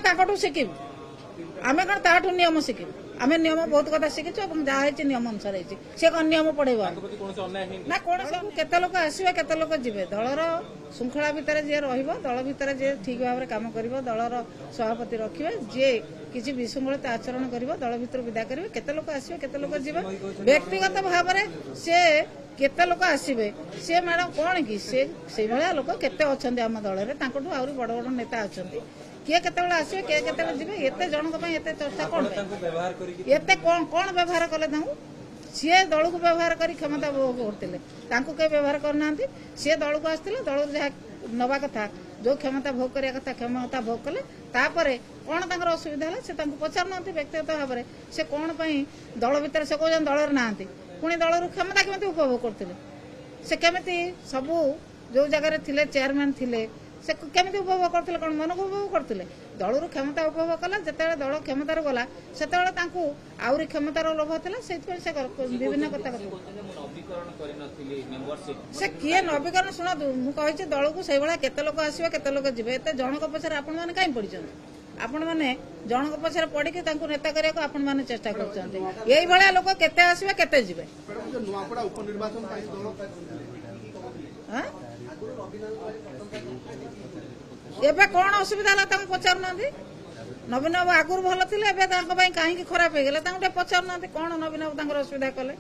ताकठू शिखिबु आमे कौन ताठू नियम शिखिबु आमे नियम बहुत कथा शिखिछु जहाँ नियम अनुसार सी कौन नियम पढ़ेब ना कौन केते लोक आसवे केते लोक जीवे दलर श्रृंखला भितर जी दल भितर जी ठीक भाव में काम कर दलर सभापति रखिए जी किसी विशृंखलित आचरण कर दल भर विदा करेंगे केते लोक आसवे केते लोक जीवे व्यक्तिगत भाव में से केते लोक आसवे सी मैडम कौन कि से भाया लोक केते अच्छा आम दल में आहरी बड़ बड़ नेता अच्छा किए केते आसवे किए केते जीवे एते जनक एते चर्चा कौन एते कौन व्यवहार कले सी दल को व्यवहार कर क्षमता भोग करते कई व्यवहार करना सी दल को आसते दल जहाँ नवा कथा जो क्षमता भोग करने कथा क्षमता भोग कले तापर कौन तर असुविधा है से पचार ना व्यक्तिगत भाव में से कौन दल भितर से कौन दल ना पुणी दल क्षमता केमी उपभोग करते से केमी सबू जो जगार थे चेयरमैन थे से केमी उपभोग करते कौन मन को उपभोग करते दल क्षमता उपभोग कला जिते दल क्षमतार गला से आहरी क्षमतार लोभ था से विभिन्न कथा से किए नवीकरण शुणु मुझे दल को से भाया केते लोक आसवे केते लोक जीवे एत जनक पछरे आपण मैंने कहीं पड़ी आपण मैंने जनक पछरे पड़ी नेता करने को आपण मैंने चेष्टा कर लोक केते आसवे केते जीवे एबे कौन असुविधा है पचार ना नवीन बाबू आगुरी भल थे कहीं खराब हो गला पचार ना कौन नवीन बाबू असुविधा कले।